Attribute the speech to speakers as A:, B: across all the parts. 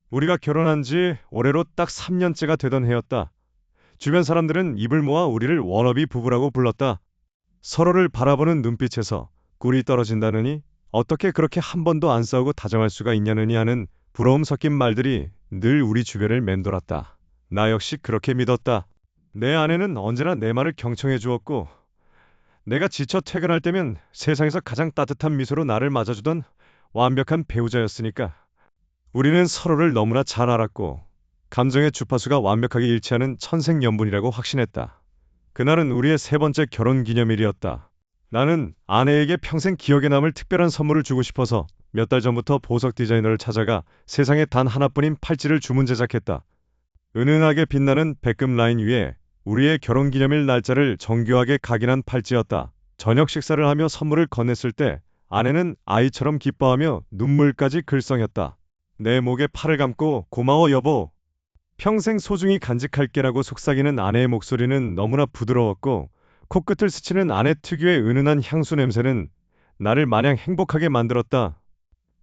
A: 우리가 결혼한 지 올해로 딱 3년째가 되던 해였다. 주변 사람들은 입을 모아 우리를 워너비 부부라고 불렀다. 서로를 바라보는 눈빛에서 꿀이 떨어진다느니 어떻게 그렇게 한 번도 안 싸우고 다정할 수가 있냐느니 하는 부러움 섞인 말들이 늘 우리 주변을 맴돌았다. 나 역시 그렇게 믿었다. 내 아내는 언제나 내 말을 경청해 주었고 내가 지쳐 퇴근할 때면 세상에서 가장 따뜻한 미소로 나를 맞아주던 완벽한 배우자였으니까. 우리는 서로를 너무나 잘 알았고 감정의 주파수가 완벽하게 일치하는 천생연분이라고 확신했다. 그날은 우리의 세 번째 결혼 기념일이었다. 나는 아내에게 평생 기억에 남을 특별한 선물을 주고 싶어서 몇 달 전부터 보석 디자이너를 찾아가 세상에 단 하나뿐인 팔찌를 주문 제작했다. 은은하게 빛나는 백금 라인 위에 우리의 결혼 기념일 날짜를 정교하게 각인한 팔찌였다. 저녁 식사를 하며 선물을 건넸을 때 아내는 아이처럼 기뻐하며 눈물까지 글썽였다. 내 목에 팔을 감고 고마워 여보. 평생 소중히 간직할게라고 속삭이는 아내의 목소리는 너무나 부드러웠고 코끝을 스치는 아내 특유의 은은한 향수 냄새는 나를 마냥 행복하게 만들었다.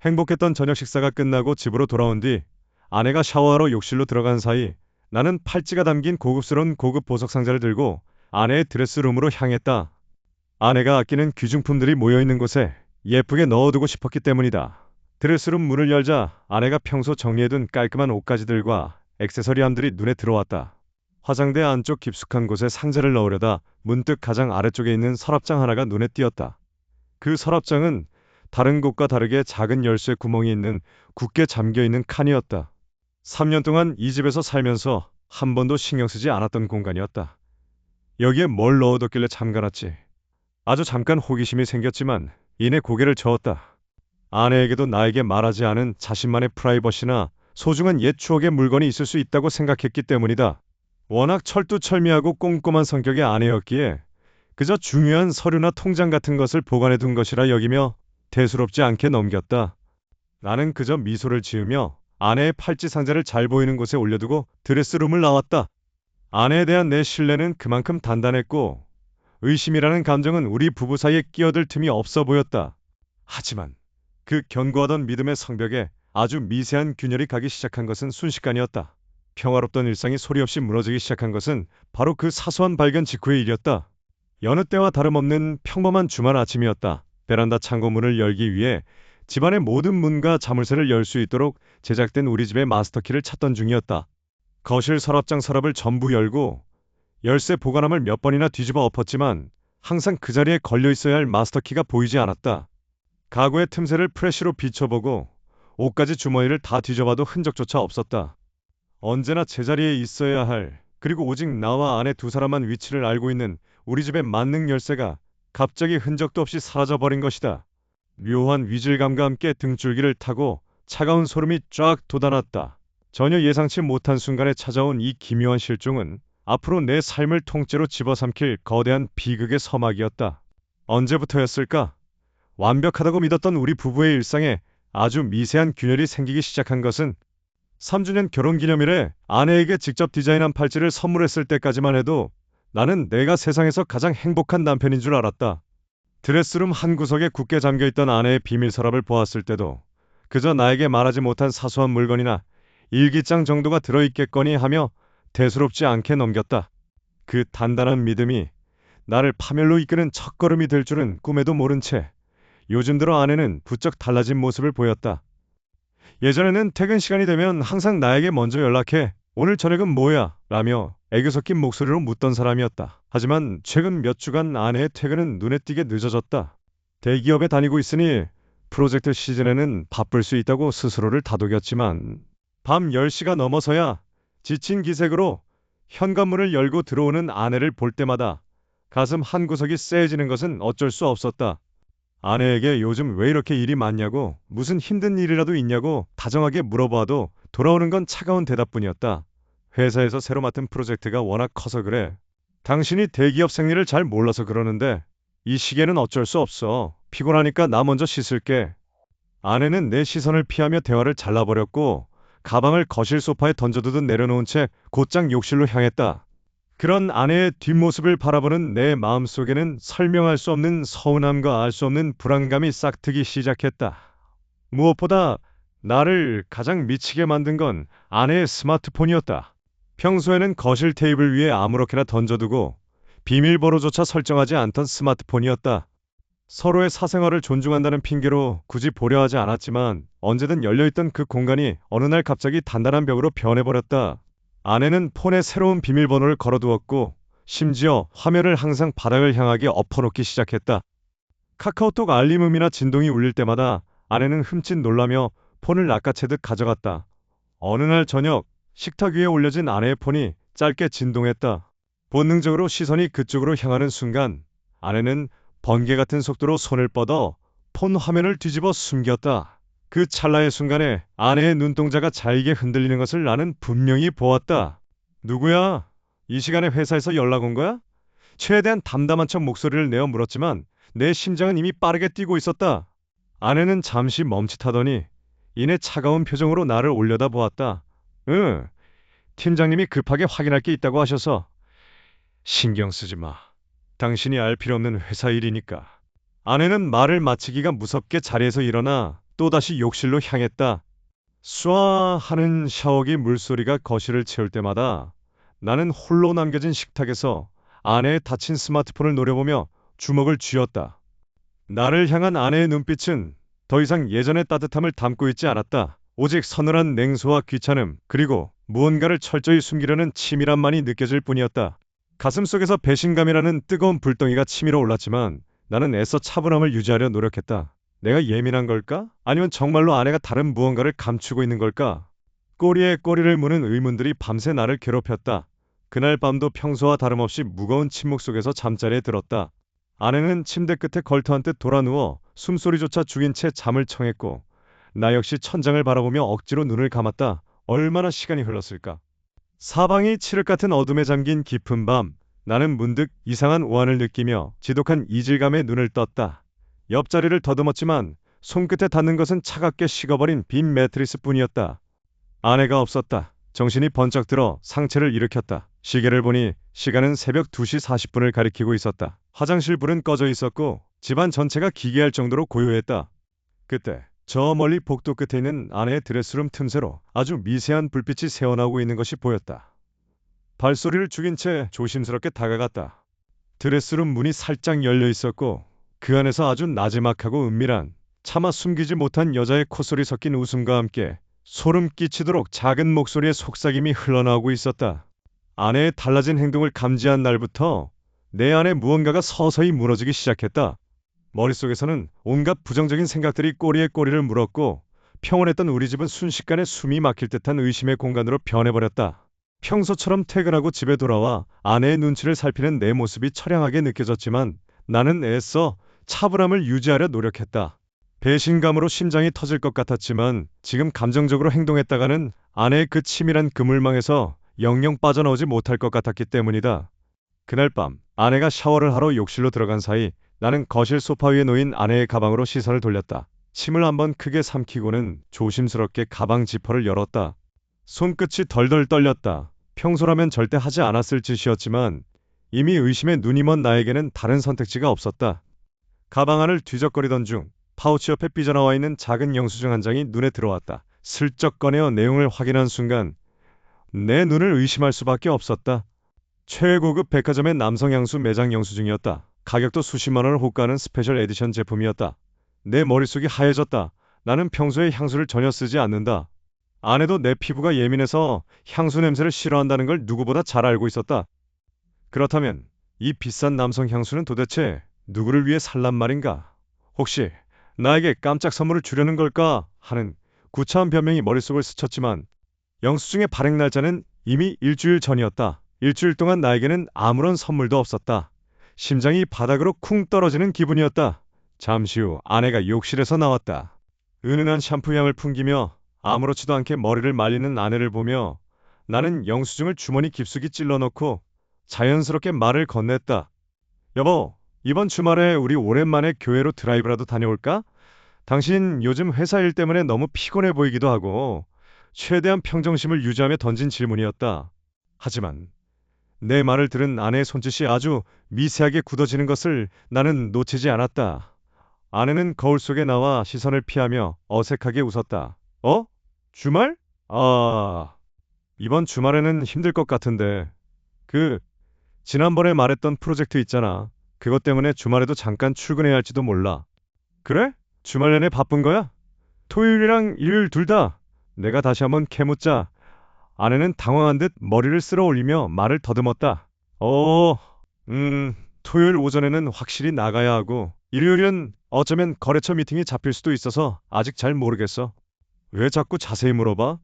A: 행복했던 저녁 식사가 끝나고 집으로 돌아온 뒤 아내가 샤워하러 욕실로 들어간 사이 나는 팔찌가 담긴 고급스러운 고급 보석 상자를 들고 아내의 드레스룸으로 향했다. 아내가 아끼는 귀중품들이 모여있는 곳에 예쁘게 넣어두고 싶었기 때문이다. 드레스룸 문을 열자 아내가 평소 정리해둔 깔끔한 옷가지들과 액세서리함들이 눈에 들어왔다. 화장대 안쪽 깊숙한 곳에 상자를 넣으려다 문득 가장 아래쪽에 있는 서랍장 하나가 눈에 띄었다. 그 서랍장은 다른 곳과 다르게 작은 열쇠 구멍이 있는 굳게 잠겨있는 칸이었다. 3년 동안 이 집에서 살면서 한 번도 신경 쓰지 않았던 공간이었다. 여기에 뭘 넣어뒀길래 잠가놨지. 아주 잠깐 호기심이 생겼지만 이내 고개를 저었다. 아내에게도 나에게 말하지 않은 자신만의 프라이버시나 소중한 옛 추억의 물건이 있을 수 있다고 생각했기 때문이다. 워낙 철두철미하고 꼼꼼한 성격의 아내였기에 그저 중요한 서류나 통장 같은 것을 보관해 둔 것이라 여기며 대수롭지 않게 넘겼다. 나는 그저 미소를 지으며 아내의 팔찌 상자를 잘 보이는 곳에 올려두고 드레스룸을 나왔다. 아내에 대한 내 신뢰는 그만큼 단단했고 의심이라는 감정은 우리 부부 사이에 끼어들 틈이 없어 보였다. 하지만 그 견고하던 믿음의 성벽에 아주 미세한 균열이 가기 시작한 것은 순식간이었다. 평화롭던 일상이 소리 없이 무너지기 시작한 것은 바로 그 사소한 발견 직후의 일이었다. 여느 때와 다름없는 평범한 주말 아침이었다. 베란다 창고 문을 열기 위해 집안의 모든 문과 자물쇠를 열 수 있도록 제작된 우리 집의 마스터키를 찾던 중이었다. 거실 서랍장 서랍을 전부 열고 열쇠 보관함을 몇 번이나 뒤집어 엎었지만 항상 그 자리에 걸려 있어야 할 마스터키가 보이지 않았다. 가구의 틈새를 프레쉬로 비춰보고 옷가지 주머니를 다 뒤져봐도 흔적조차 없었다. 언제나 제자리에 있어야 할, 그리고 오직 나와 아내 두 사람만 위치를 알고 있는 우리 집의 만능 열쇠가 갑자기 흔적도 없이 사라져버린 것이다. 묘한 위질감과 함께 등줄기를 타고 차가운 소름이 쫙 돋아났다. 전혀 예상치 못한 순간에 찾아온 이 기묘한 실종은 앞으로 내 삶을 통째로 집어삼킬 거대한 비극의 서막이었다. 언제부터였을까? 완벽하다고 믿었던 우리 부부의 일상에 아주 미세한 균열이 생기기 시작한 것은 3주년 결혼기념일에 아내에게 직접 디자인한 팔찌를 선물했을 때까지만 해도 나는 내가 세상에서 가장 행복한 남편인 줄 알았다. 드레스룸 한 구석에 굳게 잠겨있던 아내의 비밀 서랍을 보았을 때도 그저 나에게 말하지 못한 사소한 물건이나 일기장 정도가 들어있겠거니 하며 대수롭지 않게 넘겼다. 그 단단한 믿음이 나를 파멸로 이끄는 첫걸음이 될 줄은 꿈에도 모른 채 요즘 들어 아내는 부쩍 달라진 모습을 보였다. 예전에는 퇴근 시간이 되면 항상 나에게 먼저 연락해 오늘 저녁은 뭐야? 라며 애교 섞인 목소리로 묻던 사람이었다. 하지만 최근 몇 주간 아내의 퇴근은 눈에 띄게 늦어졌다. 대기업에 다니고 있으니 프로젝트 시즌에는 바쁠 수 있다고 스스로를 다독였지만 밤 10시가 넘어서야 지친 기색으로 현관문을 열고 들어오는 아내를 볼 때마다 가슴 한구석이 쎄해지는 것은 어쩔 수 없었다. 아내에게 요즘 왜 이렇게 일이 많냐고, 무슨 힘든 일이라도 있냐고 다정하게 물어봐도 돌아오는 건 차가운 대답뿐이었다. 회사에서 새로 맡은 프로젝트가 워낙 커서 그래. 당신이 대기업 생리를 잘 몰라서 그러는데 이 시기에는 어쩔 수 없어. 피곤하니까 나 먼저 씻을게. 아내는 내 시선을 피하며 대화를 잘라버렸고 가방을 거실 소파에 던져두듯 내려놓은 채 곧장 욕실로 향했다. 그런 아내의 뒷모습을 바라보는 내 마음속에는 설명할 수 없는 서운함과 알 수 없는 불안감이 싹트기 시작했다. 무엇보다 나를 가장 미치게 만든 건 아내의 스마트폰이었다. 평소에는 거실 테이블 위에 아무렇게나 던져두고 비밀번호조차 설정하지 않던 스마트폰이었다. 서로의 사생활을 존중한다는 핑계로 굳이 보려 하지 않았지만 언제든 열려있던 그 공간이 어느 날 갑자기 단단한 벽으로 변해버렸다. 아내는 폰에 새로운 비밀번호를 걸어두었고 심지어 화면을 항상 바닥을 향하게 엎어놓기 시작했다. 카카오톡 알림음이나 진동이 울릴 때마다 아내는 흠칫 놀라며 폰을 낚아채듯 가져갔다. 어느 날 저녁 식탁 위에 올려진 아내의 폰이 짧게 진동했다. 본능적으로 시선이 그쪽으로 향하는 순간 아내는 번개 같은 속도로 손을 뻗어 폰 화면을 뒤집어 숨겼다. 그 찰나의 순간에 아내의 눈동자가 잘게 흔들리는 것을 나는 분명히 보았다. 누구야? 이 시간에 회사에서 연락 온 거야? 최대한 담담한 척 목소리를 내어 물었지만 내 심장은 이미 빠르게 뛰고 있었다. 아내는 잠시 멈칫하더니 이내 차가운 표정으로 나를 올려다보았다. 응, 팀장님이 급하게 확인할 게 있다고 하셔서. 신경 쓰지 마. 당신이 알 필요 없는 회사 일이니까. 아내는 말을 마치기가 무섭게 자리에서 일어나 또다시 욕실로 향했다. 쏴 하는 샤워기 물소리가 거실을 채울 때마다 나는 홀로 남겨진 식탁에서 아내의 닫힌 스마트폰을 노려보며 주먹을 쥐었다. 나를 향한 아내의 눈빛은 더 이상 예전의 따뜻함을 담고 있지 않았다. 오직 서늘한 냉소와 귀찮음, 그리고 무언가를 철저히 숨기려는 치밀함만이 느껴질 뿐이었다. 가슴속에서 배신감이라는 뜨거운 불덩이가 치밀어 올랐지만 나는 애써 차분함을 유지하려 노력했다. 내가 예민한 걸까? 아니면 정말로 아내가 다른 무언가를 감추고 있는 걸까? 꼬리에 꼬리를 무는 의문들이 밤새 나를 괴롭혔다. 그날 밤도 평소와 다름없이 무거운 침묵 속에서 잠자리에 들었다. 아내는 침대 끝에 걸터한 듯 돌아누워 숨소리조차 죽인 채 잠을 청했고 나 역시 천장을 바라보며 억지로 눈을 감았다. 얼마나 시간이 흘렀을까? 사방이 칠흑 같은 어둠에 잠긴 깊은 밤, 나는 문득 이상한 오한을 느끼며 지독한 이질감에 눈을 떴다. 옆자리를 더듬었지만 손끝에 닿는 것은 차갑게 식어버린 빈 매트리스 뿐이었다. 아내가 없었다. 정신이 번쩍 들어 상체를 일으켰다. 시계를 보니 시간은 새벽 2시 40분을 가리키고 있었다. 화장실 불은 꺼져 있었고 집안 전체가 기괴할 정도로 고요했다. 그때 저 멀리 복도 끝에 있는 아내의 드레스룸 틈새로 아주 미세한 불빛이 새어나오고 있는 것이 보였다. 발소리를 죽인 채 조심스럽게 다가갔다. 드레스룸 문이 살짝 열려 있었고 그 안에서 아주 나지막하고 은밀한, 차마 숨기지 못한 여자의 콧소리 섞인 웃음과 함께 소름 끼치도록 작은 목소리의 속삭임이 흘러나오고 있었다. 아내의 달라진 행동을 감지한 날부터 내 안에 무언가가 서서히 무너지기 시작했다. 머릿속에서는 온갖 부정적인 생각들이 꼬리에 꼬리를 물었고 평온했던 우리 집은 순식간에 숨이 막힐 듯한 의심의 공간으로 변해버렸다. 평소처럼 퇴근하고 집에 돌아와 아내의 눈치를 살피는 내 모습이 처량하게 느껴졌지만 나는 애써 차분함을 유지하려 노력했다. 배신감으로 심장이 터질 것 같았지만 지금 감정적으로 행동했다가는 아내의 그 치밀한 그물망에서 영영 빠져나오지 못할 것 같았기 때문이다. 그날 밤 아내가 샤워를 하러 욕실로 들어간 사이 나는 거실 소파 위에 놓인 아내의 가방으로 시선을 돌렸다. 침을 한번 크게 삼키고는 조심스럽게 가방 지퍼를 열었다. 손끝이 덜덜 떨렸다. 평소라면 절대 하지 않았을 짓이었지만 이미 의심에 눈이 먼 나에게는 다른 선택지가 없었다. 가방 안을 뒤적거리던 중 파우치 옆에 삐져나와 있는 작은 영수증 한 장이 눈에 들어왔다. 슬쩍 꺼내어 내용을 확인한 순간 내 눈을 의심할 수밖에 없었다. 최고급 백화점의 남성 향수 매장 영수증이었다. 가격도 수십만 원을 호가하는 스페셜 에디션 제품이었다. 내 머릿속이 하얘졌다. 나는 평소에 향수를 전혀 쓰지 않는다. 아내도 내 피부가 예민해서 향수 냄새를 싫어한다는 걸 누구보다 잘 알고 있었다. 그렇다면 이 비싼 남성 향수는 도대체 누구를 위해 살란 말인가? 혹시 나에게 깜짝 선물을 주려는 걸까? 하는 구차한 변명이 머릿속을 스쳤지만 영수증의 발행 날짜는 이미 일주일 전이었다. 일주일 동안 나에게는 아무런 선물도 없었다. 심장이 바닥으로 쿵 떨어지는 기분이었다. 잠시 후 아내가 욕실에서 나왔다. 은은한 샴푸 향을 풍기며 아무렇지도 않게 머리를 말리는 아내를 보며 나는 영수증을 주머니 깊숙이 찔러넣고 자연스럽게 말을 건넸다. 여보, 이번 주말에 우리 오랜만에 교회로 드라이브라도 다녀올까? 당신 요즘 회사 일 때문에 너무 피곤해 보이기도 하고 최대한 평정심을 유지하며 던진 질문이었다. 하지만 내 말을 들은 아내의 손짓이 아주 미세하게 굳어지는 것을 나는 놓치지 않았다. 아내는 거울 속에 나와 시선을 피하며 어색하게 웃었다. 어? 주말? 아, 이번 주말에는 힘들 것 같은데. 그, 지난번에 말했던 프로젝트 있잖아. 그것 때문에 주말에도 잠깐 출근해야 할지도 몰라. 그래? 주말 내내 바쁜 거야? 토요일이랑 일요일 둘 다. 내가 다시 한번 캐묻자. 아내는 당황한 듯 머리를 쓸어 올리며 말을 더듬었다. 어, 토요일 오전에는 확실히 나가야 하고, 일요일은 어쩌면 거래처 미팅이 잡힐 수도 있어서 아직 잘 모르겠어. 왜 자꾸 자세히 물어봐?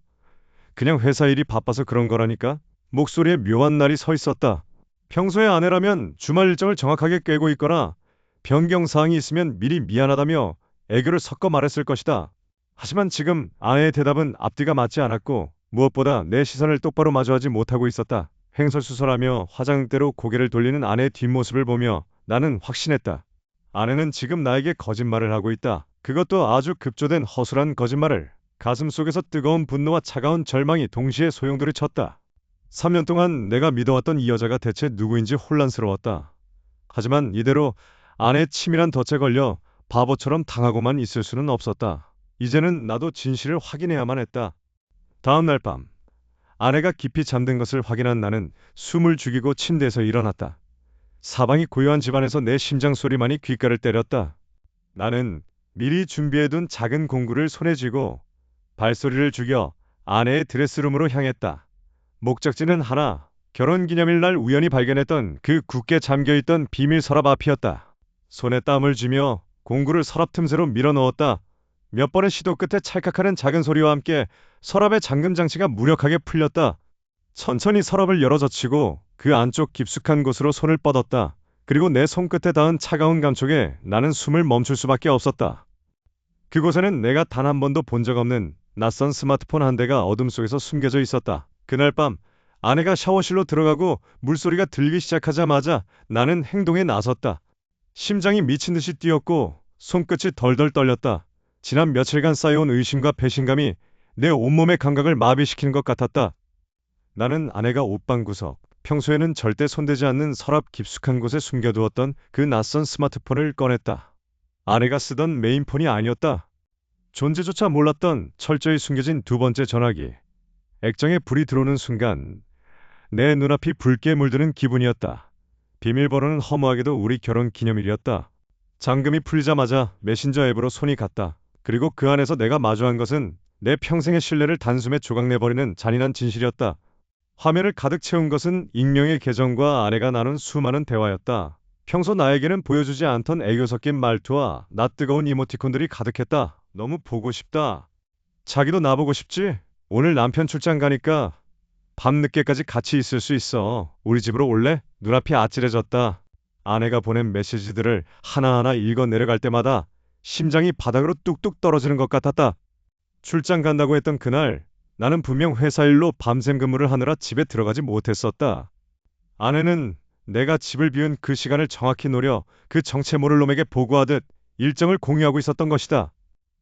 A: 그냥 회사 일이 바빠서 그런 거라니까. 목소리에 묘한 날이 서 있었다. 평소에 아내라면 주말 일정을 정확하게 꿰고 있거나 변경 사항이 있으면 미리 미안하다며 애교를 섞어 말했을 것이다. 하지만 지금 아내의 대답은 앞뒤가 맞지 않았고 무엇보다 내 시선을 똑바로 마주하지 못하고 있었다. 횡설수설하며 화장대로 고개를 돌리는 아내의 뒷모습을 보며 나는 확신했다. 아내는 지금 나에게 거짓말을 하고 있다. 그것도 아주 급조된 허술한 거짓말을. 가슴 속에서 뜨거운 분노와 차가운 절망이 동시에 소용돌이 쳤다. 3년 동안 내가 믿어왔던 이 여자가 대체 누구인지 혼란스러웠다. 하지만 이대로 아내의 치밀한 덫에 걸려 바보처럼 당하고만 있을 수는 없었다. 이제는 나도 진실을 확인해야만 했다. 다음 날 밤, 아내가 깊이 잠든 것을 확인한 나는 숨을 죽이고 침대에서 일어났다. 사방이 고요한 집안에서 내 심장 소리만이 귓가를 때렸다. 나는 미리 준비해둔 작은 공구를 손에 쥐고 발소리를 죽여 아내의 드레스룸으로 향했다. 목적지는 하나, 결혼기념일 날 우연히 발견했던 그 굳게 잠겨있던 비밀 서랍 앞이었다. 손에 땀을 쥐며 공구를 서랍 틈새로 밀어 넣었다. 몇 번의 시도 끝에 찰칵하는 작은 소리와 함께 서랍의 잠금 장치가 무력하게 풀렸다. 천천히 서랍을 열어젖히고 그 안쪽 깊숙한 곳으로 손을 뻗었다. 그리고 내 손끝에 닿은 차가운 감촉에 나는 숨을 멈출 수밖에 없었다. 그곳에는 내가 단 한 번도 본 적 없는 낯선 스마트폰 한 대가 어둠 속에서 숨겨져 있었다. 그날 밤 아내가 샤워실로 들어가고 물소리가 들리기 시작하자마자 나는 행동에 나섰다. 심장이 미친 듯이 뛰었고 손끝이 덜덜 떨렸다. 지난 며칠간 쌓여온 의심과 배신감이 내 온몸의 감각을 마비시키는 것 같았다. 나는 아내가 옷방 구석, 평소에는 절대 손대지 않는 서랍 깊숙한 곳에 숨겨두었던 그 낯선 스마트폰을 꺼냈다. 아내가 쓰던 메인폰이 아니었다. 존재조차 몰랐던 철저히 숨겨진 두 번째 전화기. 액정에 불이 들어오는 순간 내 눈앞이 붉게 물드는 기분이었다. 비밀번호는 허무하게도 우리 결혼 기념일이었다. 잠금이 풀리자마자 메신저 앱으로 손이 갔다. 그리고 그 안에서 내가 마주한 것은 내 평생의 신뢰를 단숨에 조각내버리는 잔인한 진실이었다. 화면을 가득 채운 것은 익명의 계정과 아내가 나눈 수많은 대화였다. 평소 나에게는 보여주지 않던 애교 섞인 말투와 낯뜨거운 이모티콘들이 가득했다. 너무 보고 싶다. 자기도 나보고 싶지? 오늘 남편 출장 가니까 밤늦게까지 같이 있을 수 있어. 우리 집으로 올래? 눈앞이 아찔해졌다. 아내가 보낸 메시지들을 하나하나 읽어 내려갈 때마다 심장이 바닥으로 뚝뚝 떨어지는 것 같았다. 출장 간다고 했던 그날, 나는 분명 회사 일로 밤샘 근무를 하느라 집에 들어가지 못했었다. 아내는 내가 집을 비운 그 시간을 정확히 노려 그 정체 모를 놈에게 보고하듯 일정을 공유하고 있었던 것이다.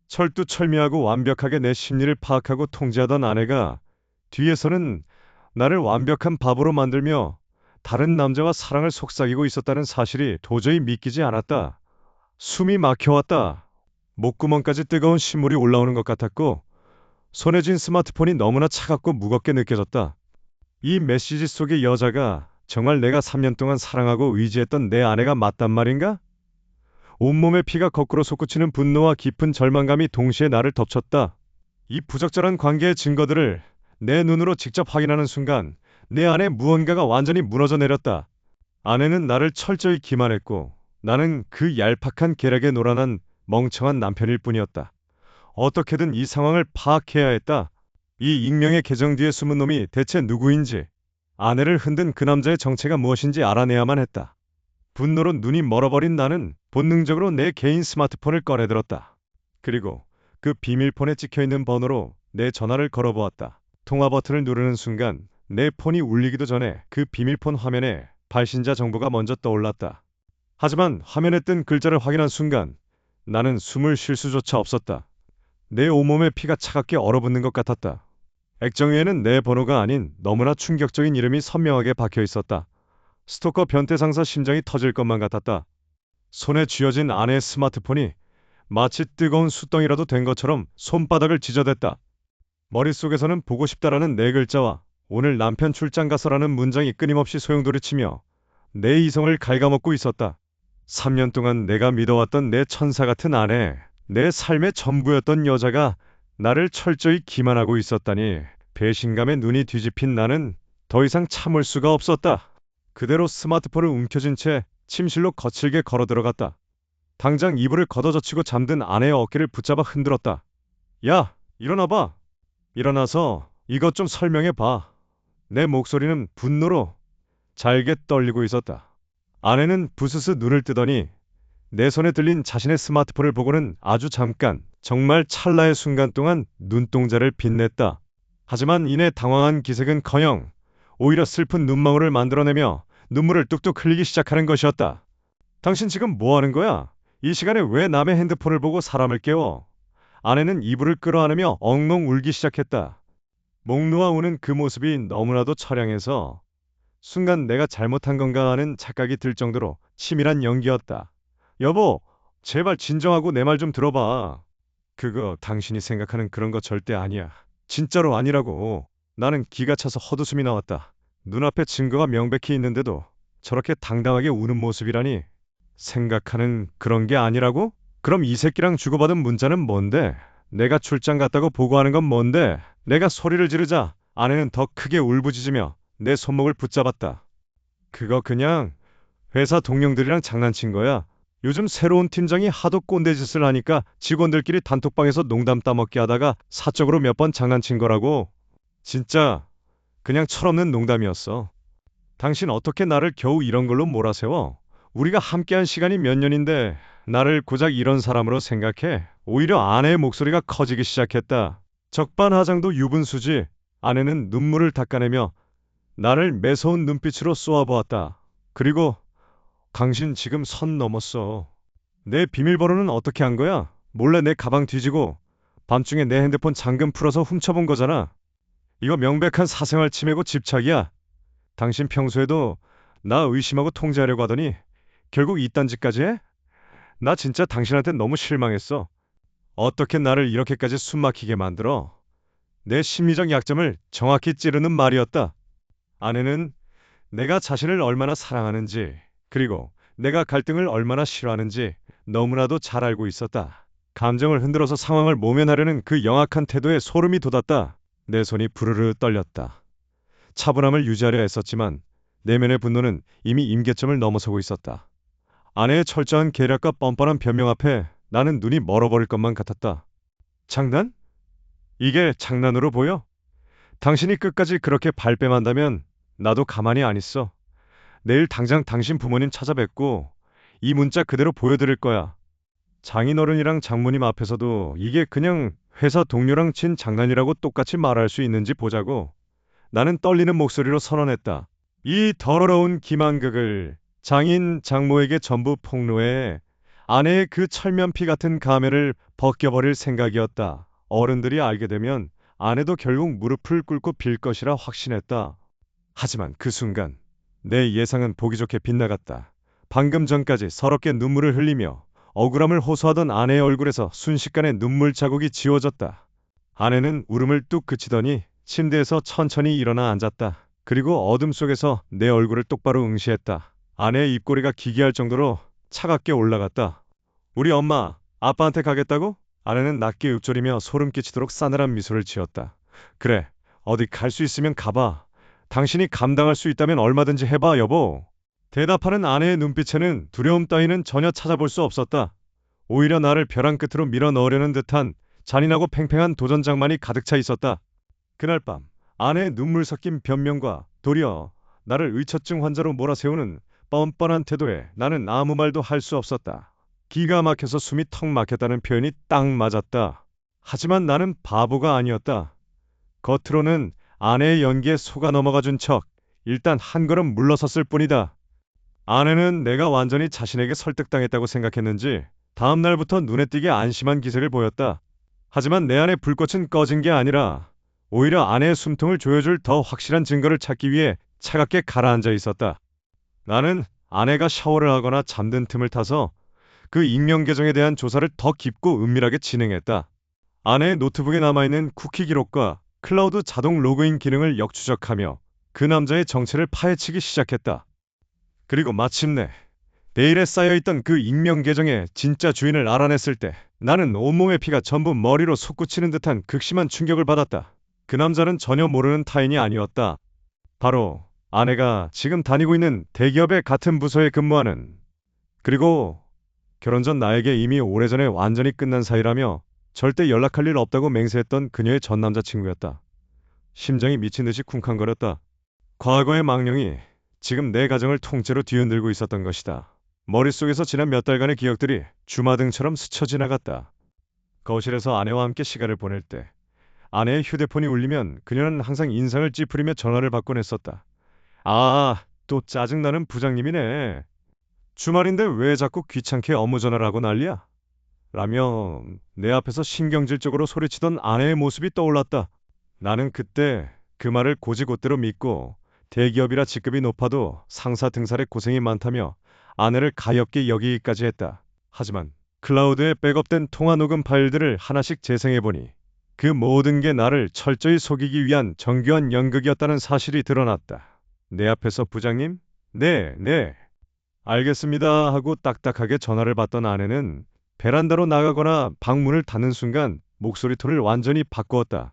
A: 철두철미하고 완벽하게 내 심리를 파악하고 통제하던 아내가 뒤에서는 나를 완벽한 바보로 만들며 다른 남자와 사랑을 속삭이고 있었다는 사실이 도저히 믿기지 않았다. 숨이 막혀왔다. 목구멍까지 뜨거운 신물이 올라오는 것 같았고 손에 쥔 스마트폰이 너무나 차갑고 무겁게 느껴졌다. 이 메시지 속의 여자가 정말 내가 3년 동안 사랑하고 의지했던 내 아내가 맞단 말인가? 온몸의 피가 거꾸로 솟구치는 분노와 깊은 절망감이 동시에 나를 덮쳤다. 이 부적절한 관계의 증거들을 내 눈으로 직접 확인하는 순간 내 안에 무언가가 완전히 무너져 내렸다. 아내는 나를 철저히 기만했고 나는 그 얄팍한 계략에 놀아난 멍청한 남편일 뿐이었다. 어떻게든 이 상황을 파악해야 했다. 이 익명의 계정 뒤에 숨은 놈이 대체 누구인지, 아내를 흔든 그 남자의 정체가 무엇인지 알아내야만 했다. 분노로 눈이 멀어버린 나는 본능적으로 내 개인 스마트폰을 꺼내들었다. 그리고 그 비밀폰에 찍혀있는 번호로 내 전화를 걸어보았다. 통화 버튼을 누르는 순간 내 폰이 울리기도 전에 그 비밀폰 화면에 발신자 정보가 먼저 떠올랐다. 하지만 화면에 뜬 글자를 확인한 순간 나는 숨을 쉴 수조차 없었다. 내 온몸에 피가 차갑게 얼어붙는 것 같았다. 액정 위에는 내 번호가 아닌 너무나 충격적인 이름이 선명하게 박혀 있었다. 스토커 변태 상사 심장이 터질 것만 같았다. 손에 쥐어진 아내의 스마트폰이 마치 뜨거운 숯덩이라도 된 것처럼 손바닥을 지저댔다. 머릿속에서는 보고 싶다라는 네 글자와 오늘 남편 출장 가서라는 문장이 끊임없이 소용돌이치며 내 이성을 갉아먹고 있었다. 3년 동안 내가 믿어왔던 내 천사 같은 아내, 내 삶의 전부였던 여자가 나를 철저히 기만하고 있었다니 배신감에 눈이 뒤집힌 나는 더 이상 참을 수가 없었다. 그대로 스마트폰을 움켜쥔 채 침실로 거칠게 걸어 들어갔다. 당장 이불을 걷어젖히고 잠든 아내의 어깨를 붙잡아 흔들었다. 야, 일어나봐. 일어나서 이것 좀 설명해봐. 내 목소리는 분노로 잘게 떨리고 있었다. 아내는 부스스 눈을 뜨더니 내 손에 들린 자신의 스마트폰을 보고는 아주 잠깐, 정말 찰나의 순간 동안 눈동자를 빛냈다. 하지만 이내 당황한 기색은커녕 오히려 슬픈 눈망울을 만들어내며 눈물을 뚝뚝 흘리기 시작하는 것이었다. 당신 지금 뭐 하는 거야? 이 시간에 왜 남의 핸드폰을 보고 사람을 깨워? 아내는 이불을 끌어안으며 엉엉 울기 시작했다. 목 놓아 우는 그 모습이 너무나도 처량해서 순간 내가 잘못한 건가 하는 착각이 들 정도로 치밀한 연기였다. 여보, 제발 진정하고 내 말 좀 들어봐. 그거 당신이 생각하는 그런 거 절대 아니야. 진짜로 아니라고. 나는 기가 차서 헛웃음이 나왔다. 눈앞에 증거가 명백히 있는데도 저렇게 당당하게 우는 모습이라니. 생각하는 그런 게 아니라고? 그럼 이 새끼랑 주고받은 문자는 뭔데? 내가 출장 갔다고 보고하는 건 뭔데? 내가 소리를 지르자 아내는 더 크게 울부짖으며 내 손목을 붙잡았다. 그거 그냥 회사 동료들이랑 장난친 거야. 요즘 새로운 팀장이 하도 꼰대 짓을 하니까 직원들끼리 단톡방에서 농담 따먹기 하다가 사적으로 몇 번 장난친 거라고. 진짜 그냥 철없는 농담이었어. 당신 어떻게 나를 겨우 이런 걸로 몰아세워? 우리가 함께한 시간이 몇 년인데 나를 고작 이런 사람으로 생각해? 오히려 아내의 목소리가 커지기 시작했다. 적반하장도 유분수지. 아내는 눈물을 닦아내며 나를 매서운 눈빛으로 쏘아보았다. 그리고 당신 지금 선 넘었어. 내 비밀번호는 어떻게 한 거야? 몰래 내 가방 뒤지고 밤중에 내 핸드폰 잠금 풀어서 훔쳐본 거잖아. 이거 명백한 사생활 침해고 집착이야. 당신 평소에도 나 의심하고 통제하려고 하더니 결국 이딴 짓까지 해? 나 진짜 당신한테 너무 실망했어. 어떻게 나를 이렇게까지 숨막히게 만들어? 내 심리적 약점을 정확히 찌르는 말이었다. 아내는 내가 자신을 얼마나 사랑하는지, 그리고 내가 갈등을 얼마나 싫어하는지 너무나도 잘 알고 있었다. 감정을 흔들어서 상황을 모면하려는 그 영악한 태도에 소름이 돋았다. 내 손이 부르르 떨렸다. 차분함을 유지하려 했었지만 내면의 분노는 이미 임계점을 넘어서고 있었다. 아내의 철저한 계략과 뻔뻔한 변명 앞에 나는 눈이 멀어버릴 것만 같았다. 장난? 이게 장난으로 보여? 당신이 끝까지 그렇게 발뺌한다면 나도 가만히 안 있어. 내일 당장 당신 부모님 찾아뵙고 이 문자 그대로 보여드릴 거야. 장인어른이랑 장모님 앞에서도 이게 그냥 회사 동료랑 친 장난이라고 똑같이 말할 수 있는지 보자고. 나는 떨리는 목소리로 선언했다. 이 더러운 기만극을 장인 장모에게 전부 폭로해 아내의 그 철면피 같은 가면을 벗겨버릴 생각이었다. 어른들이 알게 되면 아내도 결국 무릎을 꿇고 빌 것이라 확신했다. 하지만 그 순간 내 예상은 보기 좋게 빗나갔다. 방금 전까지 서럽게 눈물을 흘리며 억울함을 호소하던 아내의 얼굴에서 순식간에 눈물 자국이 지워졌다. 아내는 울음을 뚝 그치더니 침대에서 천천히 일어나 앉았다. 그리고 어둠 속에서 내 얼굴을 똑바로 응시했다. 아내의 입꼬리가 기괴할 정도로 차갑게 올라갔다. 우리 엄마, 아빠한테 가겠다고? 아내는 낮게 읊조리며 소름 끼치도록 싸늘한 미소를 지었다. 그래, 어디 갈 수 있으면 가봐. 당신이 감당할 수 있다면 얼마든지 해봐, 여보. 대답하는 아내의 눈빛에는 두려움 따위는 전혀 찾아볼 수 없었다. 오히려 나를 벼랑 끝으로 밀어 넣으려는 듯한 잔인하고 팽팽한 도전장만이 가득 차 있었다. 그날 밤 아내의 눈물 섞인 변명과 도리어 나를 의처증 환자로 몰아세우는 뻔뻔한 태도에 나는 아무 말도 할 수 없었다. 기가 막혀서 숨이 턱 막혔다는 표현이 딱 맞았다. 하지만 나는 바보가 아니었다. 겉으로는 아내의 연기에 속아 넘어가 준 척 일단 한 걸음 물러섰을 뿐이다. 아내는 내가 완전히 자신에게 설득당했다고 생각했는지 다음 날부터 눈에 띄게 안심한 기색을 보였다. 하지만 내 안의 불꽃은 꺼진 게 아니라 오히려 아내의 숨통을 조여줄 더 확실한 증거를 찾기 위해 차갑게 가라앉아 있었다. 나는 아내가 샤워를 하거나 잠든 틈을 타서 그 익명 계정에 대한 조사를 더 깊고 은밀하게 진행했다. 아내의 노트북에 남아있는 쿠키 기록과 클라우드 자동 로그인 기능을 역추적하며 그 남자의 정체를 파헤치기 시작했다. 그리고 마침내 메일에 쌓여있던 그 익명 계정의 진짜 주인을 알아냈을 때 나는 온몸의 피가 전부 머리로 솟구치는 듯한 극심한 충격을 받았다. 그 남자는 전혀 모르는 타인이 아니었다. 바로 아내가 지금 다니고 있는 대기업의 같은 부서에 근무하는, 그리고 결혼 전 나에게 이미 오래전에 완전히 끝난 사이라며 절대 연락할 일 없다고 맹세했던 그녀의 전 남자친구였다. 심장이 미친 듯이 쿵쾅거렸다. 과거의 망령이 지금 내 가정을 통째로 뒤흔들고 있었던 것이다. 머릿속에서 지난 몇 달간의 기억들이 주마등처럼 스쳐 지나갔다. 거실에서 아내와 함께 시간을 보낼 때 아내의 휴대폰이 울리면 그녀는 항상 인상을 찌푸리며 전화를 받곤 했었다. 아, 또 짜증나는 부장님이네. 주말인데 왜 자꾸 귀찮게 업무 전화를 하고 난리야? 라며 내 앞에서 신경질적으로 소리치던 아내의 모습이 떠올랐다. 나는 그때 그 말을 곧이곧대로 믿고 대기업이라 직급이 높아도 상사 등살에 고생이 많다며 아내를 가엾게 여기기까지 했다. 하지만 클라우드에 백업된 통화 녹음 파일들을 하나씩 재생해보니 그 모든 게 나를 철저히 속이기 위한 정교한 연극이었다는 사실이 드러났다. 내 앞에서 부장님? 네, 네. 알겠습니다 하고 딱딱하게 전화를 받던 아내는 베란다로 나가거나 방문을 닫는 순간 목소리 톤을 완전히 바꾸었다.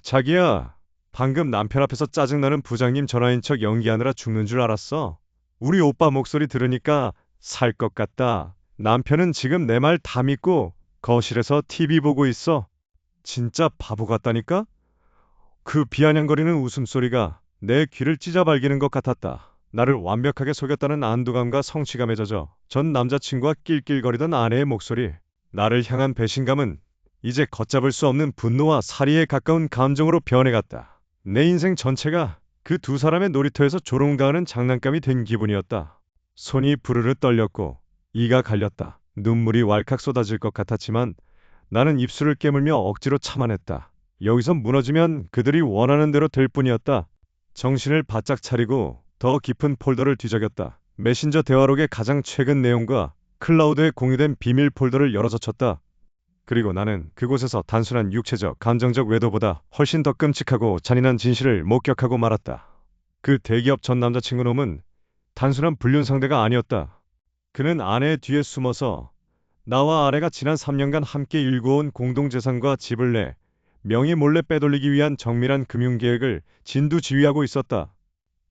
A: 자기야. 방금 남편 앞에서 짜증나는 부장님 전화인 척 연기하느라 죽는 줄 알았어. 우리 오빠 목소리 들으니까 살 것 같다. 남편은 지금 내 말 다 믿고 거실에서 TV 보고 있어. 진짜 바보 같다니까? 그 비아냥거리는 웃음소리가 내 귀를 찢어발기는 것 같았다. 나를 완벽하게 속였다는 안도감과 성취감에 젖어 전 남자친구와 낄낄거리던 아내의 목소리. 나를 향한 배신감은 이제 걷잡을 수 없는 분노와 살이에 가까운 감정으로 변해갔다. 내 인생 전체가 그 두 사람의 놀이터에서 조롱당하는 장난감이 된 기분이었다. 손이 부르르 떨렸고 이가 갈렸다. 눈물이 왈칵 쏟아질 것 같았지만 나는 입술을 깨물며 억지로 참아냈다. 여기서 무너지면 그들이 원하는 대로 될 뿐이었다. 정신을 바짝 차리고 더 깊은 폴더를 뒤적였다. 메신저 대화록의 가장 최근 내용과 클라우드에 공유된 비밀 폴더를 열어젖혔다. 그리고 나는 그곳에서 단순한 육체적, 감정적 외도보다 훨씬 더 끔찍하고 잔인한 진실을 목격하고 말았다. 그 대기업 전 남자친구 놈은 단순한 불륜 상대가 아니었다. 그는 아내의 뒤에 숨어서 나와 아내가 지난 3년간 함께 일궈온 공동재산과 집을 내 명의 몰래 빼돌리기 위한 정밀한 금융계획을 진두지휘하고 있었다.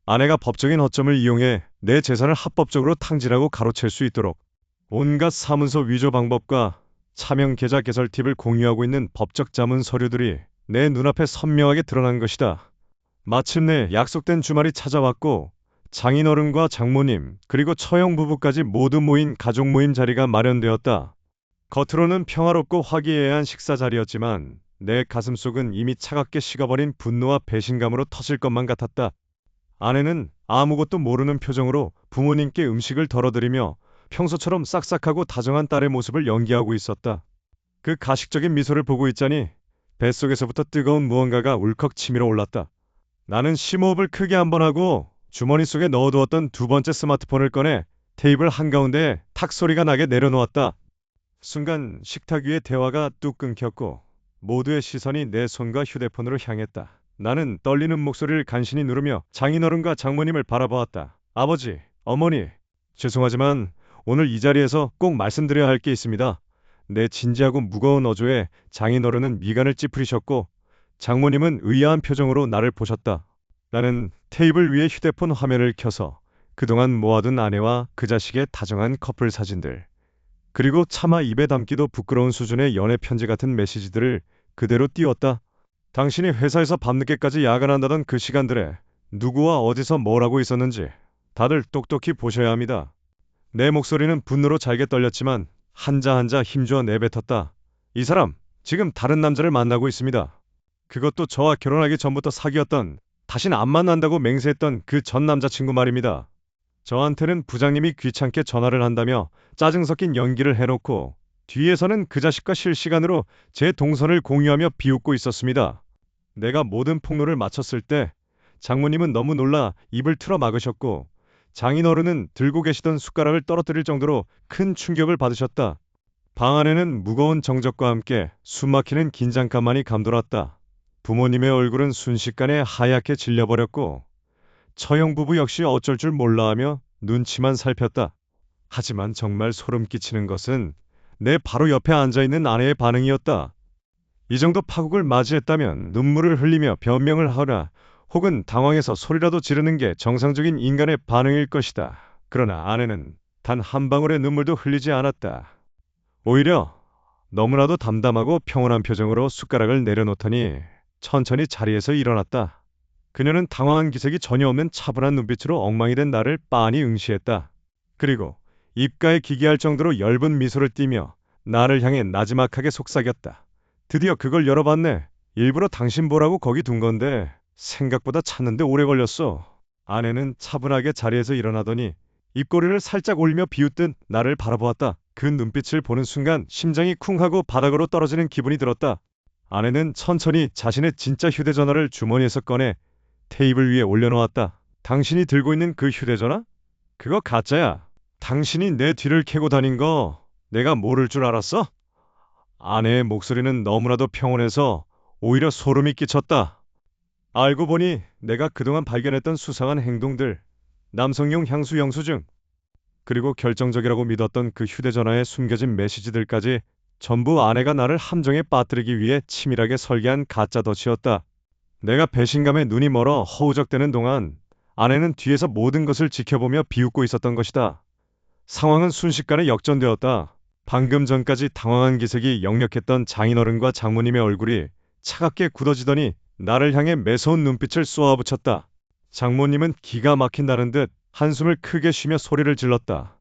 A: 아내가 법적인 허점을 이용해 내 재산을 합법적으로 탕진하고 가로챌 수 있도록 온갖 사문서 위조 방법과 차명 계좌 개설 팁을 공유하고 있는 법적 자문 서류들이 내 눈앞에 선명하게 드러난 것이다. 마침내 약속된 주말이 찾아왔고 장인어른과 장모님 그리고 처형 부부까지 모두 모인 가족 모임 자리가 마련되었다. 겉으로는 평화롭고 화기애애한 식사 자리였지만 내 가슴속은 이미 차갑게 식어버린 분노와 배신감으로 터질 것만 같았다. 아내는 아무것도 모르는 표정으로 부모님께 음식을 덜어드리며 평소처럼 싹싹하고 다정한 딸의 모습을 연기하고 있었다. 그 가식적인 미소를 보고 있자니 뱃속에서부터 뜨거운 무언가가 울컥 치밀어 올랐다. 나는 심호흡을 크게 한번 하고 주머니 속에 넣어두었던 두 번째 스마트폰을 꺼내 테이블 한가운데에 탁 소리가 나게 내려놓았다. 순간 식탁 위의 대화가 뚝 끊겼고 모두의 시선이 내 손과 휴대폰으로 향했다. 나는 떨리는 목소리를 간신히 누르며 장인어른과 장모님을 바라보았다. 아버지, 어머니, 죄송하지만 오늘 이 자리에서 꼭 말씀드려야 할 게 있습니다. 내 진지하고 무거운 어조에 장인어른은 미간을 찌푸리셨고 장모님은 의아한 표정으로 나를 보셨다. 나는 테이블 위에 휴대폰 화면을 켜서 그동안 모아둔 아내와 그 자식의 다정한 커플 사진들, 그리고 차마 입에 담기도 부끄러운 수준의 연애 편지 같은 메시지들을 그대로 띄웠다. 당신이 회사에서 밤늦게까지 야근한다던 그 시간들에 누구와 어디서 뭘 하고 있었는지 다들 똑똑히 보셔야 합니다. 내 목소리는 분노로 잘게 떨렸지만 한자 한자 힘주어 내뱉었다. 이 사람 지금 다른 남자를 만나고 있습니다. 그것도 저와 결혼하기 전부터 사귀었던, 다신 안 만난다고 맹세했던 그 전 남자친구 말입니다. 저한테는 부장님이 귀찮게 전화를 한다며 짜증 섞인 연기를 해놓고 뒤에서는 그 자식과 실시간으로 제 동선을 공유하며 비웃고 있었습니다. 내가 모든 폭로를 마쳤을 때 장모님은 너무 놀라 입을 틀어 막으셨고 장인어른은 들고 계시던 숟가락을 떨어뜨릴 정도로 큰 충격을 받으셨다. 방 안에는 무거운 정적과 함께 숨막히는 긴장감만이 감돌았다. 부모님의 얼굴은 순식간에 하얗게 질려버렸고 처형 부부 역시 어쩔 줄 몰라하며 눈치만 살폈다. 하지만 정말 소름 끼치는 것은 내 바로 옆에 앉아있는 아내의 반응이었다. 이 정도 파국을 맞이했다면 눈물을 흘리며 변명을 하거나 혹은 당황해서 소리라도 지르는 게 정상적인 인간의 반응일 것이다. 그러나 아내는 단 한 방울의 눈물도 흘리지 않았다. 오히려 너무나도 담담하고 평온한 표정으로 숟가락을 내려놓더니 천천히 자리에서 일어났다. 그녀는 당황한 기색이 전혀 없는 차분한 눈빛으로 엉망이 된 나를 빤히 응시했다. 그리고 입가에 기괴할 정도로 엷은 미소를 띠며 나를 향해 나지막하게 속삭였다. 드디어 그걸 열어봤네. 일부러 당신 보라고 거기 둔 건데 생각보다 찾는데 오래 걸렸어. 아내는 차분하게 자리에서 일어나더니 입꼬리를 살짝 올리며 비웃듯 나를 바라보았다. 그 눈빛을 보는 순간 심장이 쿵 하고 바닥으로 떨어지는 기분이 들었다. 아내는 천천히 자신의 진짜 휴대전화를 주머니에서 꺼내 테이블 위에 올려놓았다. 당신이 들고 있는 그 휴대전화? 그거 가짜야. 당신이 내 뒤를 캐고 다닌 거 내가 모를 줄 알았어? 아내의 목소리는 너무나도 평온해서 오히려 소름이 끼쳤다. 알고 보니 내가 그동안 발견했던 수상한 행동들, 남성용 향수 영수증, 그리고 결정적이라고 믿었던 그 휴대전화에 숨겨진 메시지들까지 전부 아내가 나를 함정에 빠뜨리기 위해 치밀하게 설계한 가짜 덫이었다. 내가 배신감에 눈이 멀어 허우적대는 동안 아내는 뒤에서 모든 것을 지켜보며 비웃고 있었던 것이다. 상황은 순식간에 역전되었다. 방금 전까지 당황한 기색이 역력했던 장인어른과 장모님의 얼굴이 차갑게 굳어지더니 나를 향해 매서운 눈빛을 쏘아붙였다. 장모님은 기가 막힌다는 듯 한숨을 크게 쉬며 소리를 질렀다.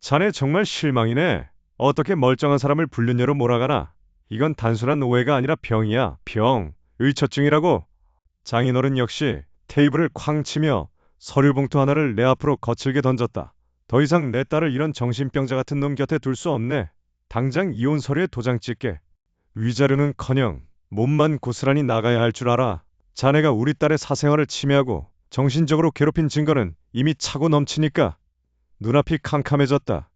A: 자네 정말 실망이네. 어떻게 멀쩡한 사람을 불륜녀로 몰아가나? 이건 단순한 오해가 아니라 병이야. 병. 의처증이라고. 장인어른 역시 테이블을 쾅 치며 서류 봉투 하나를 내 앞으로 거칠게 던졌다. 더 이상 내 딸을 이런 정신병자 같은 놈 곁에 둘 수 없네. 당장 이혼 서류에 도장 찍게. 위자료는커녕 몸만 고스란히 나가야 할 줄 알아. 자네가 우리 딸의 사생활을 침해하고 정신적으로 괴롭힌 증거는 이미 차고 넘치니까. 눈앞이 캄캄해졌다.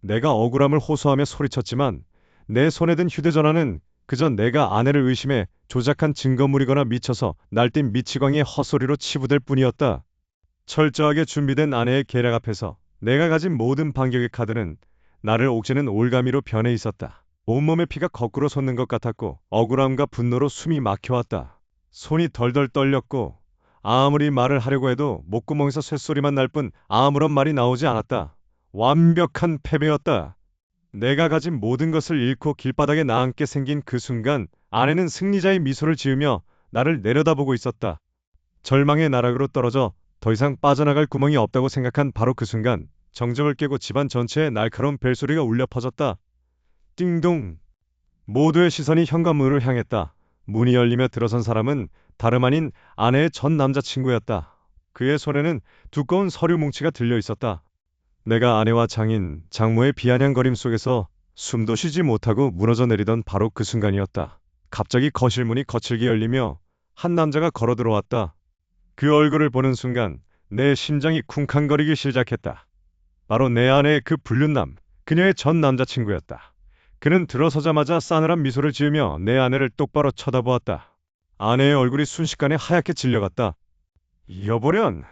A: 내가 억울함을 호소하며 소리쳤지만 내 손에 든 휴대전화는 그저 내가 아내를 의심해 조작한 증거물이거나 미쳐서 날뛴 미치광이의 헛소리로 치부될 뿐이었다. 철저하게 준비된 아내의 계략 앞에서 내가 가진 모든 반격의 카드는 나를 옥죄는 올가미로 변해 있었다. 온몸의 피가 거꾸로 솟는 것 같았고 억울함과 분노로 숨이 막혀왔다. 손이 덜덜 떨렸고 아무리 말을 하려고 해도 목구멍에서 쇳소리만 날 뿐 아무런 말이 나오지 않았다. 완벽한 패배였다. 내가 가진 모든 것을 잃고 길바닥에 나앉게 생긴 그 순간 아내는 승리자의 미소를 지으며 나를 내려다보고 있었다. 절망의 나락으로 떨어져 더 이상 빠져나갈 구멍이 없다고 생각한 바로 그 순간 정적을 깨고 집안 전체에 날카로운 벨소리가 울려 퍼졌다. 띵동. 모두의 시선이 현관문을 향했다. 문이 열리며 들어선 사람은 다름 아닌 아내의 전 남자친구였다. 그의 손에는 두꺼운 서류 뭉치가 들려 있었다. 내가 아내와 장인, 장모의 비아냥거림 속에서 숨도 쉬지 못하고 무너져 내리던 바로 그 순간이었다. 갑자기 거실 문이 거칠게 열리며 한 남자가 걸어 들어왔다. 그 얼굴을 보는 순간 내 심장이 쿵쾅거리기 시작했다. 바로 내 아내의 그 불륜남, 그녀의 전 남자친구였다. 그는 들어서자마자 싸늘한 미소를 지으며 내 아내를 똑바로 쳐다보았다. 아내의 얼굴이 순식간에 하얗게 질려갔다. 여보련,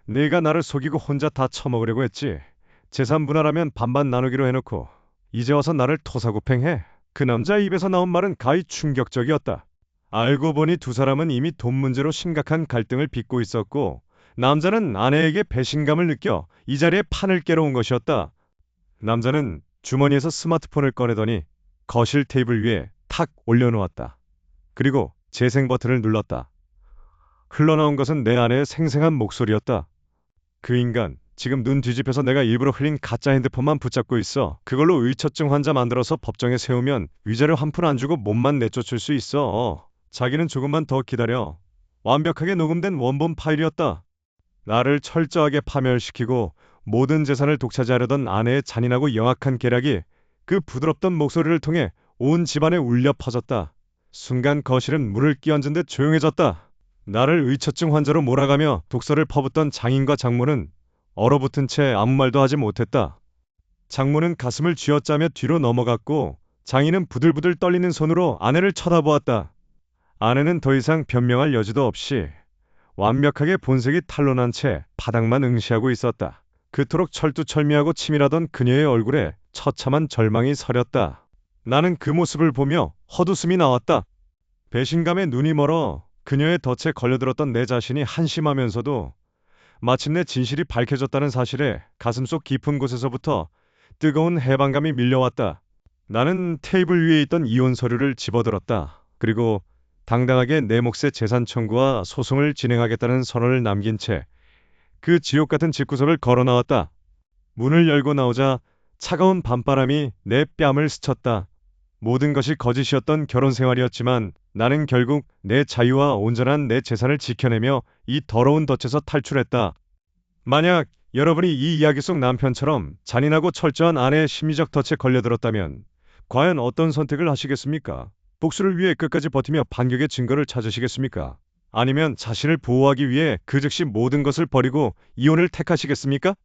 A: 네가 나를 속이고 혼자 다 처먹으려고 했지. 재산 분할하면 반반 나누기로 해놓고 이제 와서 나를 토사구팽해. 그 남자 입에서 나온 말은 가히 충격적이었다. 알고 보니 두 사람은 이미 돈 문제로 심각한 갈등을 빚고 있었고 남자는 아내에게 배신감을 느껴 이 자리에 판을 깨러 온 것이었다. 남자는 주머니에서 스마트폰을 꺼내더니 거실 테이블 위에 탁 올려놓았다. 그리고 재생 버튼을 눌렀다. 흘러나온 것은 내 아내의 생생한 목소리였다. 그 인간, 지금 눈 뒤집혀서 내가 일부러 흘린 가짜 핸드폰만 붙잡고 있어. 그걸로 의처증 환자 만들어서 법정에 세우면 위자료 한 푼 안 주고 몸만 내쫓을 수 있어. 자기는 조금만 더 기다려. 완벽하게 녹음된 원본 파일이었다. 나를 철저하게 파멸시키고 모든 재산을 독차지하려던 아내의 잔인하고 영악한 계략이 그 부드럽던 목소리를 통해 온 집안에 울려 퍼졌다. 순간 거실은 물을 끼얹은 듯 조용해졌다. 나를 의처증 환자로 몰아가며 독서를 퍼붓던 장인과 장모는 얼어붙은 채 아무 말도 하지 못했다. 장모는 가슴을 쥐어짜며 뒤로 넘어갔고 장인은 부들부들 떨리는 손으로 아내를 쳐다보았다. 아내는 더 이상 변명할 여지도 없이 완벽하게 본색이 탄로난 채 바닥만 응시하고 있었다. 그토록 철두철미하고 치밀하던 그녀의 얼굴에 처참한 절망이 서렸다. 나는 그 모습을 보며 헛웃음이 나왔다. 배신감에 눈이 멀어 그녀의 덫에 걸려들었던 내 자신이 한심하면서도 마침내 진실이 밝혀졌다는 사실에 가슴속 깊은 곳에서부터 뜨거운 해방감이 밀려왔다. 나는 테이블 위에 있던 이혼 서류를 집어들었다. 그리고 당당하게 내 몫의 재산 청구와 소송을 진행하겠다는 선언을 남긴 채 그 지옥 같은 집구석을 걸어 나왔다. 문을 열고 나오자 차가운 밤바람이 내 뺨을 스쳤다. 모든 것이 거짓이었던 결혼 생활이었지만 나는 결국 내 자유와 온전한 내 재산을 지켜내며 이 더러운 덫에서 탈출했다. 만약 여러분이 이 이야기 속 남편처럼 잔인하고 철저한 아내의 심리적 덫에 걸려들었다면 과연 어떤 선택을 하시겠습니까? 복수를 위해 끝까지 버티며 반격의 증거를 찾으시겠습니까? 아니면 자신을 보호하기 위해 그 즉시 모든 것을 버리고 이혼을 택하시겠습니까?